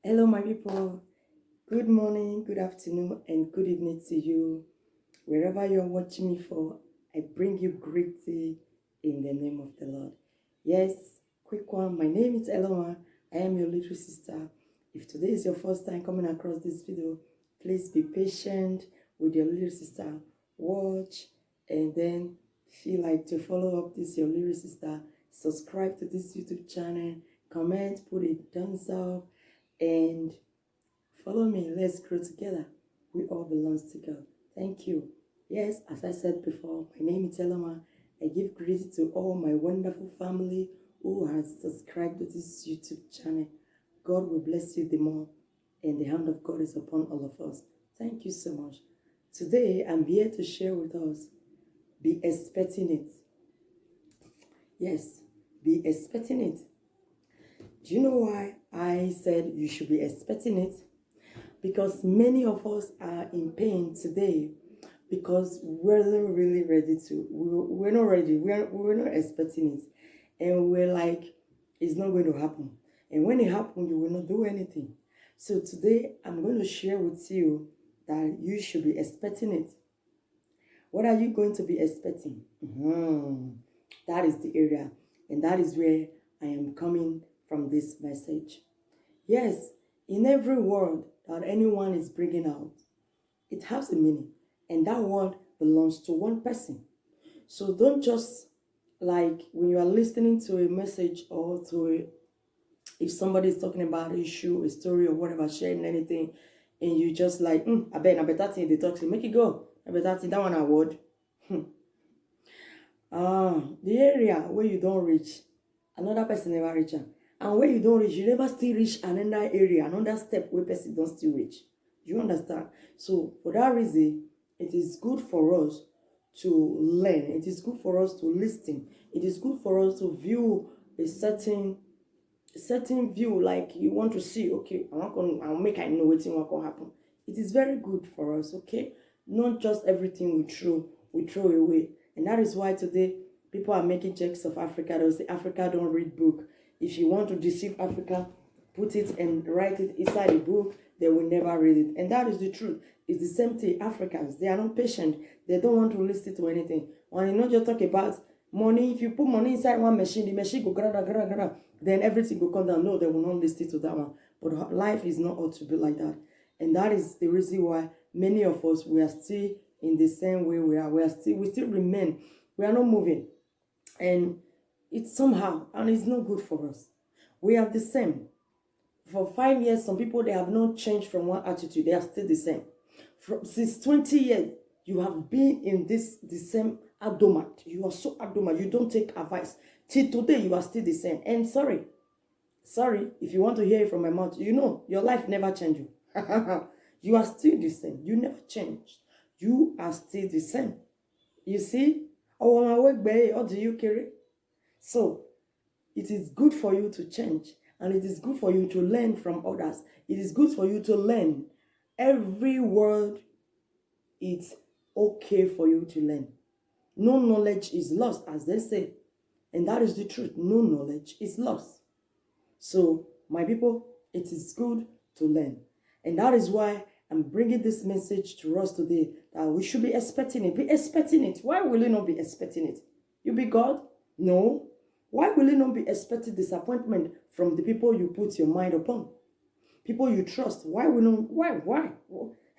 Hello, my people. Good morning, good afternoon, and good evening to you. Wherever you're watching me for, I bring you greeting in the name of the Lord. Yes, quick one. My name is Eloma. I am your little sister. If today is your first time coming across this video, please be patient with your little sister. Watch and then feel like to follow up this your little sister. Subscribe to this YouTube channel. Comment, put a thumbs up, and follow me. Let's grow together. We all belong to God. Thank you. Yes, as I said before, my name is Eloma. I give greeting to all my wonderful family who has subscribed to this YouTube channel. God will bless you the more, and the hand of God is upon all of us. Thank you so much. Today, I'm here to share with us, be expecting it. Yes, be expecting it. Do you know why I said you should be expecting it? Because many of us are in pain today because we're not really ready to. We're not ready. We're not expecting it. And we're like, it's not going to happen. And when it happens, you will not do anything. So today, I'm going to share with you that you should be expecting it. What are you going to be expecting? That is the area. And that is where I am coming from this message. Yes, in every word that anyone is bringing out, it has a meaning. And that word belongs to one person. So don't just, like, when you are listening to a message or if somebody is talking about an issue, a story, or whatever, sharing anything, and you just like, I bet that thing they talk to, make it go. I bet that thing, that one award. The area where you don't reach, another person never reach. And when you don't reach, you never still reach another area, another step where person don't still reach. Do you understand? So for that reason, it is good for us to learn. It is good for us to listen. It is good for us to view a certain view, like you want to see, okay, I'll make I know what's going to happen. It is very good for us, okay? Not just everything we throw away. And that is why today people are making jokes of Africa. They'll say Africa don't read book. If you want to deceive Africa, put it and write it inside a book, they will never read it. And that is the truth. It's the same thing. Africans, they are not patient. They don't want to listen to anything. When you not just talk about money, if you put money inside one machine, the machine go gra, then everything will come down. No, they will not listen to that one. But life is not ought to be like that. And that is the reason why many of us, we are still in the same way we are. We still remain. We are not moving. And it's somehow, and it's not good for us. We are the same. For 5 years, some people, they have not changed from one attitude. They are still the same. Since 20 years, you have been in the same adamant. You are so adamant. You don't take advice. Till today, you are still the same. And sorry, if you want to hear it from my mouth, you know, your life never changed you. You are still the same. You never changed. You are still the same. You see? Oh, my work, babe, or do you carry? So, it is good for you to change. And it is good for you to learn from others. It is good for you to learn. Every word, it's okay for you to learn. No knowledge is lost, as they say. And that is the truth. No knowledge is lost. So, my people, it is good to learn. And that is why I'm bringing this message to us today, that we should be expecting it. Be expecting it. Why will you not be expecting it? You be God? No. Why will you not be expecting disappointment from the people you put your mind upon? People you trust. Why? I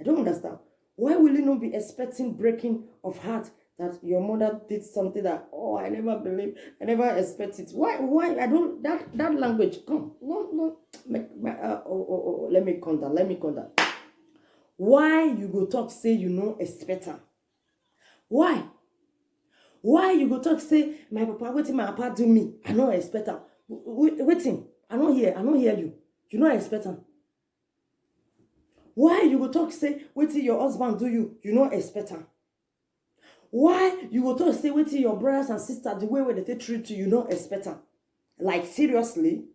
don't understand. Why will you not be expecting breaking of heart that your mother did something that, oh, I never believe, I never expect it. Why? I don't, that language, come. No, let me calm down. Why you go talk, say you know expect am? Why? Why you go talk, say, my papa, wetin my papa do me? I no expect am. Waiting. I no hear you. You no expect am. Why you go talk, say, wetin your husband do you? You no expect am. Why you go talk, say, wetin your brothers and sisters, the way where they treat you, you no expect am? Like, seriously?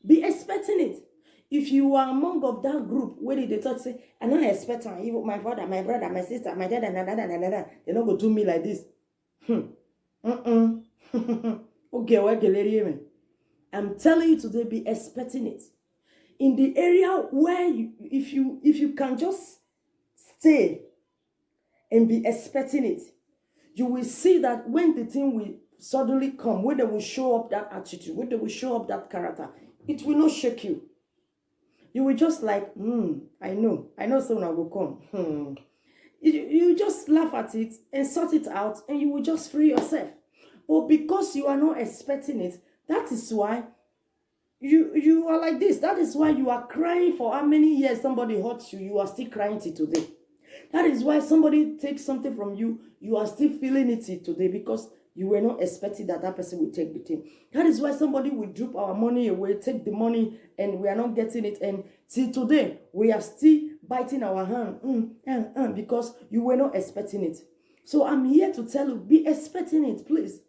Be expecting it. If you are among of that group where they talk, say, I no expect am. Even my father, my brother, my sister, my dad, they no go do me like this. Okay, I'm telling you today, be expecting it. in the area where if you can just stay and be expecting it, you will see that when the thing will suddenly come, when they will show up that attitude, when they will show up that character, it will not shake you. You will just like, I know someone will come. You just laugh at it and sort it out, and you will just free yourself. But because you are not expecting it, that is why you are like this. That is why you are crying for how many years somebody hurts you. You are still crying till today. That is why somebody takes something from you. You are still feeling it till today because you were not expecting that person will take the thing. That is why somebody will drop our money away, take the money, and we are not getting it. And till today, we are still biting our hand because you were not expecting it. So I'm here to tell you, be expecting it, please.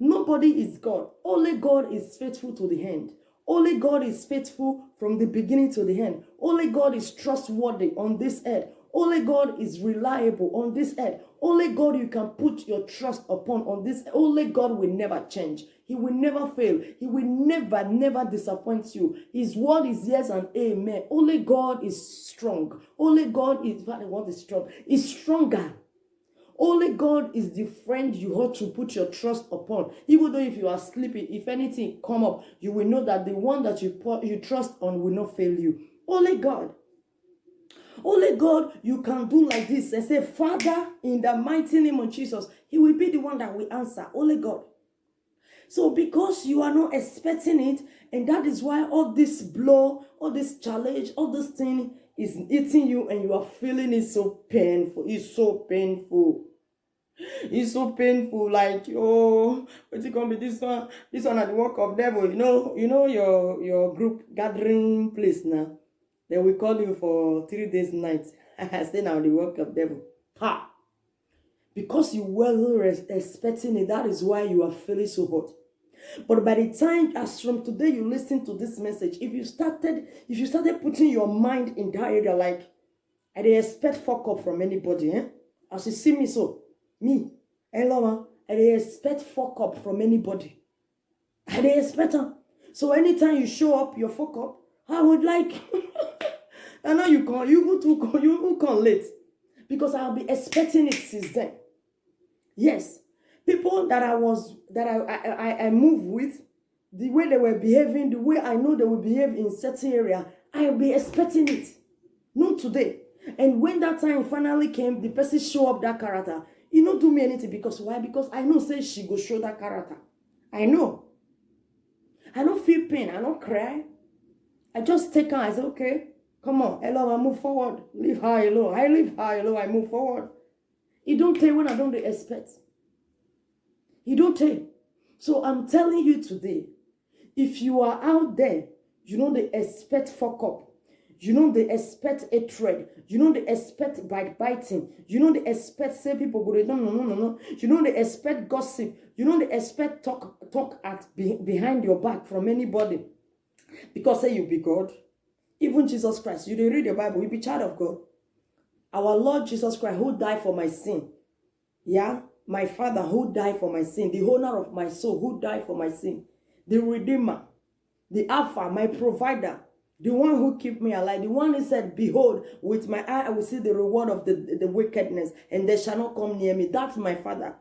Nobody is God. Only God is faithful to the end. Only God is faithful from the beginning to the end. Only God is trustworthy on this earth. Only God is reliable on this earth. Only God you can put your trust upon on this. Only God will never change. He will never fail. He will never disappoint you. His word is yes and amen. Only God is strong. Only God is, what is strong? Is stronger. Only God is the friend you ought to put your trust upon. Even though if you are sleeping, if anything come up, you will know that the one that you trust on will not fail you. Only God. Only God you can do like this and say, Father, in the mighty name of Jesus, He will be the one that will answer. Only God. So because you are not expecting it, and that is why all this blow, all this challenge, all this thing is eating you, and you are feeling it so painful. It's so painful. It's so painful. Like, oh, what's it gonna be? This one at the work of devil. You know your group gathering place now. Then we call you for 3 days night. I say now the work of devil. Ha! Because you weren't expecting it, that is why you are feeling so hot. But by the time, as from today, you listen to this message, if you started putting your mind in that area, like, I didn't expect fuck up from anybody, as you see me, so, me, hello, I didn't expect fuck up from anybody. I didn't expect them. So anytime you show up, your fuck up, I would like, I know you even come late, because I'll be expecting it since then. Yes. People that I move with, the way they were behaving, the way I know they will behave in certain area, I'll be expecting it. Not today. And when that time finally came, the person show up that character. It not do me anything because why? Because I know say she go show that character. I know. I don't feel pain. I don't cry. I just take her. I say, okay, come on, hello, I move forward. Leave her alone. I leave her alone. I move forward. It don't take when I don't expect. He don't take. So I'm telling you today, if you are out there, you know they expect fuck up. You know they expect hatred. You know they expect biting. You know they expect say people go no. You know they expect gossip. You know they expect talk at behind your back from anybody. Because say you be God. Even Jesus Christ, you read the Bible, you be child of God. Our Lord Jesus Christ, who died for my sin. Yeah? My Father who died for my sin, the owner of my soul who died for my sin, the Redeemer, the Alpha, my provider, the one who kept me alive, the one who said, behold, with my eye I will see the reward of the wickedness, and they shall not come near me. That's my Father.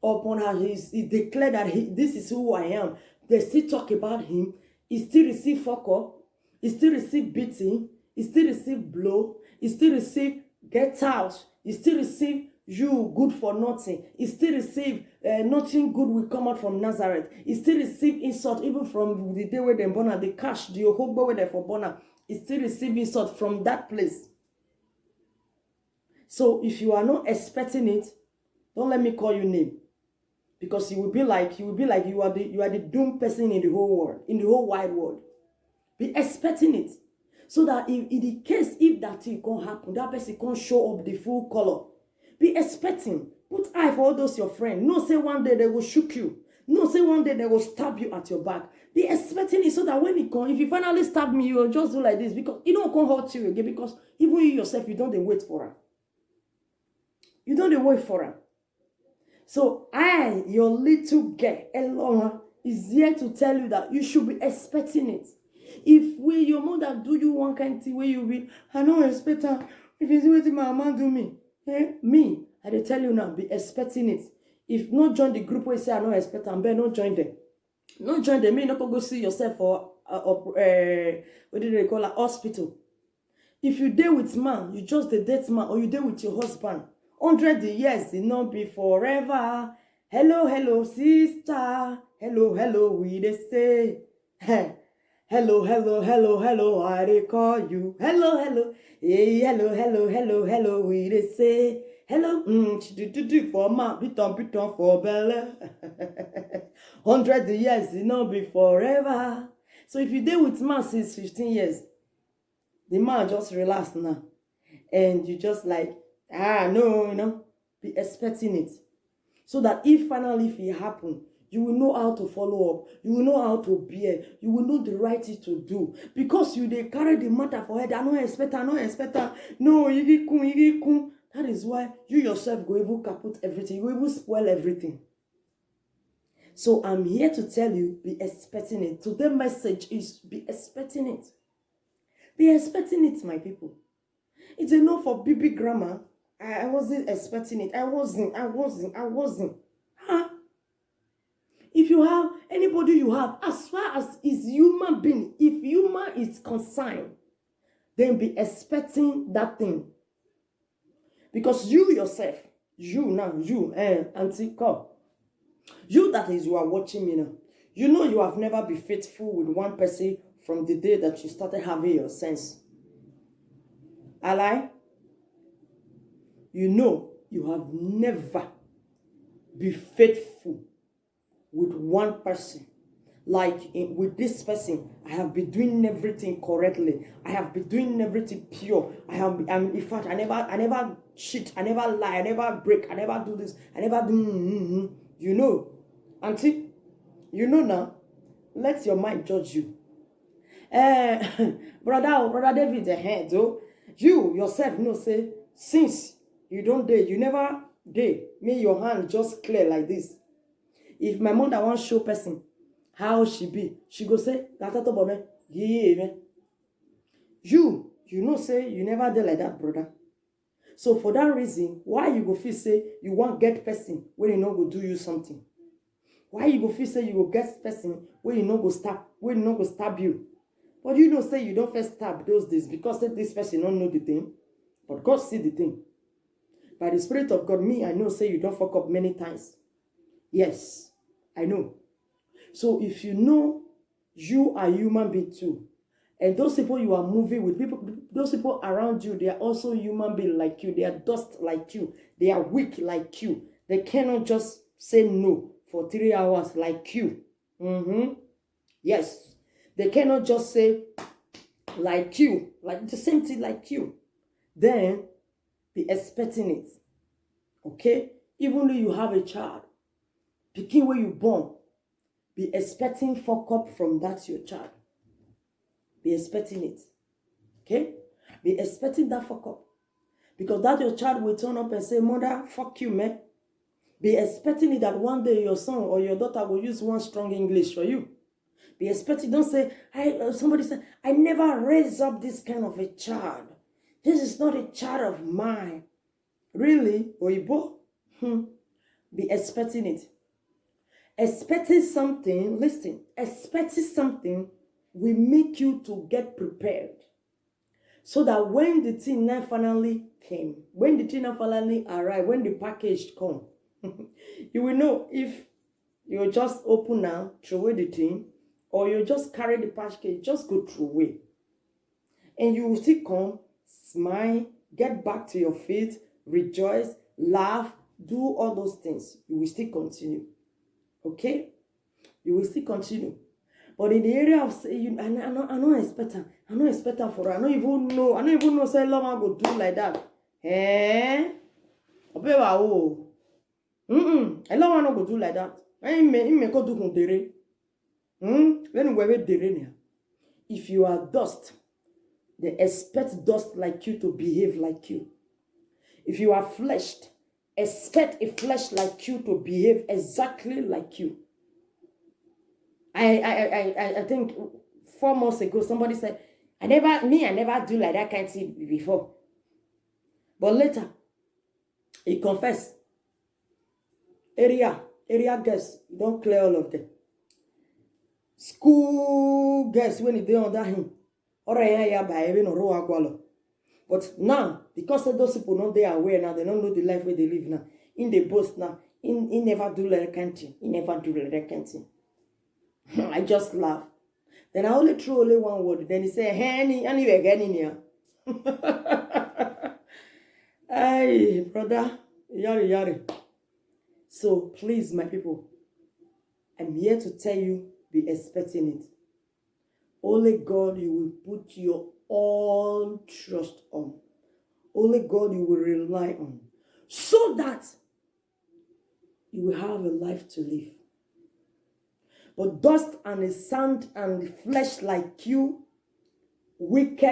Upon her, he declared that this is who I am. They still talk about him. He still receive fuck up. He still receive beating. He still receive blow. He still receive get out. He still receive you good for nothing. He still receive nothing good will come out from Nazareth. He still receive insult even from the day where they born the cash, the hope where they for born. He still receive insult from that place. So if you are not expecting it, don't let me call you name, because you will be like you are the doomed person in the whole world, in the whole wide world. Be expecting it, so that in the case if that thing can't happen, that person can't show up the full color. Be expecting. Put eye for all those your friends. No say one day they will shoot you. No say one day they will stab you at your back. Be expecting it, so that when it comes, if you finally stab me, you will just do like this, because it don't come hurt you again, because even you yourself, you don't wait for her. You don't wait for her. So I, your little girl, Elora, is here to tell you that you should be expecting it. If your mother do you one kind thing where you will, I don't expect her. If you do what my mama do me, me, I dey tell you now, be expecting it. If not join the group where say I don't expect them, better not join them. Not join them. Me not go see yourself for what do they call a hospital. If you date with man, you just the date man, or you date with your husband. 100 years, it not be forever. Hello, hello, sister. Hello, hello, we they say. Hello, hello, hello, hello, I they call you. Hello, hello, hey, hello, hello, hello, hello, we they say. Hello, for ma, piton for Bella. 100 years, it not be forever. So if you date with man since 15 years, the man just relax now. And you just like, no, be expecting it. So that if finally if it happen, you will know how to follow up. You will know how to bear. You will know the right thing to do. Because you they carry the matter for head. I don't expect her. No, kun. That is why you yourself go even kaput everything. You go even spoil everything. So I'm here to tell you, be expecting it. Today's message is be expecting it. Be expecting it, my people. It's enough for baby grandma. I wasn't expecting it. I wasn't. Huh? If you have anybody you have, as far as is human being, if human is concerned, then be expecting that thing. Because you yourself, Auntie, come. You that is, you are watching me now. You know you have never been faithful with one person from the day that you started having your sense. I lie? You know you have never been faithful with one person. Like with this person, I have been doing everything correctly. I have been doing everything pure. In fact, I never cheat. I never lie. I never break. I never do this. I never do. You know, Auntie, you know now. Let your mind judge you. Brother David, though, you yourself know say since you don't date, you never date. May your hand just clear like this. If my mother wants show person how she be, she go say, you know say you never did like that, brother. So for that reason, why you go feel say you want get person when you know go do you something? Why you go feel say you go get person when you know go stab you? But you know say you don't first stab those days because this person don't know the thing, but God see the thing. By the Spirit of God, me, I know say you don't fuck up many times. Yes, I know. So if you know you are human being too, and those people you are moving with, those people around you, they are also human being like you. They are dust like you. They are weak like you. They cannot just say no for 3 hours like you. Yes. They cannot just say like you, like the same thing like you. Then be expecting it. Okay? Even though you have a child, picking where you born, be expecting fuck up from that your child. Be expecting it. Okay? Be expecting that fuck up. Because that your child will turn up and say, mother, fuck you, man. Be expecting it that one day your son or your daughter will use one strong English for you. Be expecting, don't say, somebody said, I never raised up this kind of a child. This is not a child of mine. Really? Oibo? Be expecting it. Expecting something, listen, expecting something will make you to get prepared. So that when the thing finally came, when the thing finally arrived, when the package come, you will know if you just open now, throw away the thing, or you just carry the package, just go through away. And you will still come, smile, get back to your feet, rejoice, laugh, do all those things. You will still continue. Okay? You will still continue. But in the area of saying, I don't expect her. I don't expect her for her. I don't even know say Loma go do like that. I don't want to go do like that. If you are dust, they expect dust like you to behave like you. If you are flesh, expect a flesh like you to behave exactly like you. I think 4 months ago, somebody said, I never do like that kind of thing before. But later, he confessed. Area girls, don't clear all of them. School girls, when they under him. But now, because those people not they are aware now, they don't know the life where they live now. In the boast now, he never do like that thing. He never do like that thing. I just laugh. Then I only threw only one word. Then he said, "Henny, anyway, get in here." Hey, brother, yari. So please, my people, I'm here to tell you, be expecting it. Only God you will put your all trust on. Only God you will rely on. So that you will have a life to live. But dust and the sand and the flesh like you, weak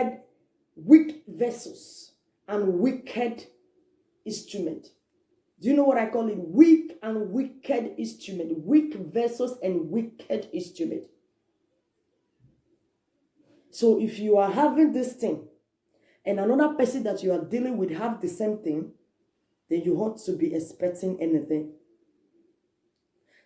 vessels and wicked instrument. Do you know what I call it? Weak and wicked instrument. Weak vessels and wicked instrument. So if you are having this thing and another person that you are dealing with have the same thing, then you ought to be expecting anything.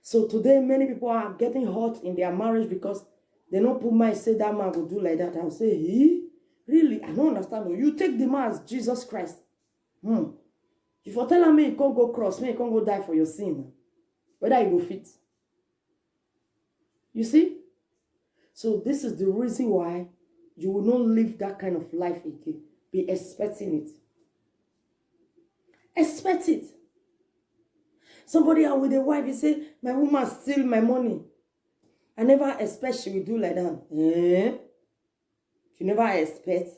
So today, many people are getting hurt in their marriage because they don't put my say that man will do like that. I'll say, he? Really? I don't understand. You take the man as Jesus Christ. If you're telling me you can't go cross, me you can't go die for your sin. Whether you go fit. You see? So this is the reason why you will not live that kind of life again. Be expecting it. Expect it. Somebody out with a wife, you say, my woman steal my money. I never expect she will do like that. You never expect.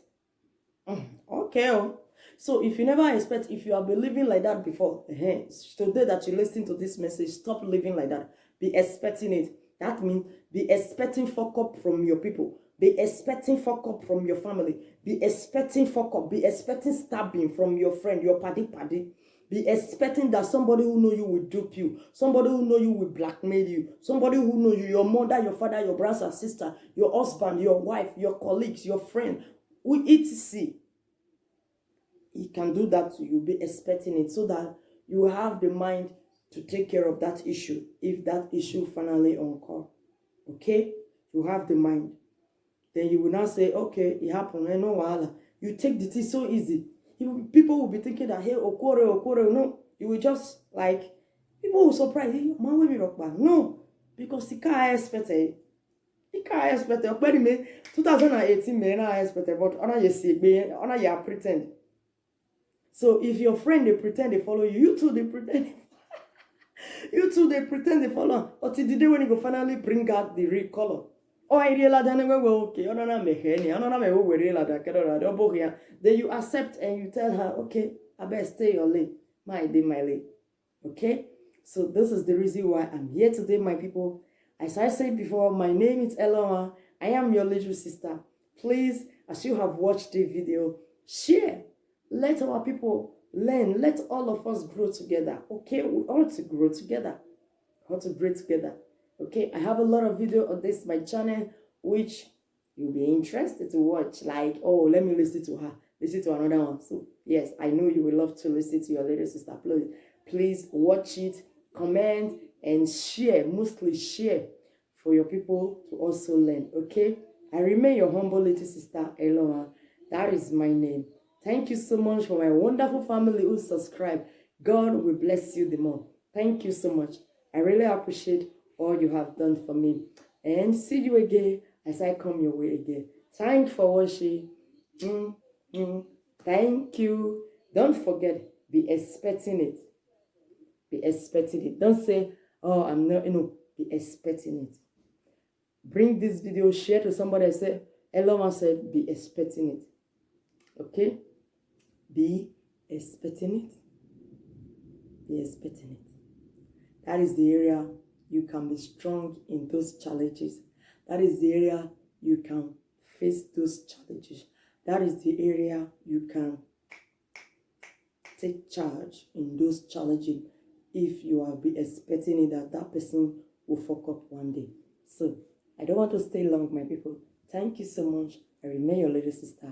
Okay. So if you never expect, if you have been living like that before, today that you listen to this message, stop living like that. Be expecting it. That means be expecting fuck up from your people. Be expecting fuck up from your family. Be expecting fuck up. Be expecting stabbing from your friend, your paddy. Be expecting that somebody who know you will dupe you. Somebody who know you will blackmail you. Somebody who know you, your mother, your father, your brother, sister, your husband, your wife, your colleagues, your friend, etc. He can do that to you. Be expecting it so that you have the mind to take care of that issue if that issue finally occurs. Okay? You have the mind. Then you will not say, okay, it happened. No, you take the thing so easy. People will be thinking that, hey, okore, no. You will just, like, people will surprise you. Man, will be rock back. No. Because he can't expect it. He can't expect it. But 2018, man, I expect it. But honor you see, honor you pretend. So if your friend, they pretend they follow you, you too, they pretend. You too, they pretend they follow. Until the day when you go finally bring out the real color. Oh, I realize that okay. Then you accept and you tell her, okay, I better stay your lane. My lane. Okay? So this is the reason why I'm here today, my people. As I said before, my name is Eloma. I am your little sister. Please, as you have watched the video, share. Let our people learn. Let all of us grow together. Okay? We ought to grow together. How to grow together. Okay, I have a lot of video on this my channel which you'll be interested to watch. Like, oh, let me listen to her, listen to another one. So yes, I know you will love to listen to your little sister. Please watch it, comment and share. Mostly share for your people to also learn. Okay, I remain your humble little sister Eloma. That is my name. Thank you so much for my wonderful family who subscribe. God will bless you the more. Thank you so much. I really appreciate all you have done for me. And see you again as I come your way again. Thank you for watching. Thank you. Don't forget, be expecting it. Be expecting it. Don't say, oh, I'm not, be expecting it. Bring this video, share to somebody and say, Eloma said, be expecting it. Okay? Be expecting it. Be expecting it. That is the area you can be strong in those challenges. That is the area you can face those challenges. That is the area you can take charge in those challenges if you are be expecting it that person will fuck up one day. So, I don't want to stay long, my people. Thank you so much. I remain your little sister.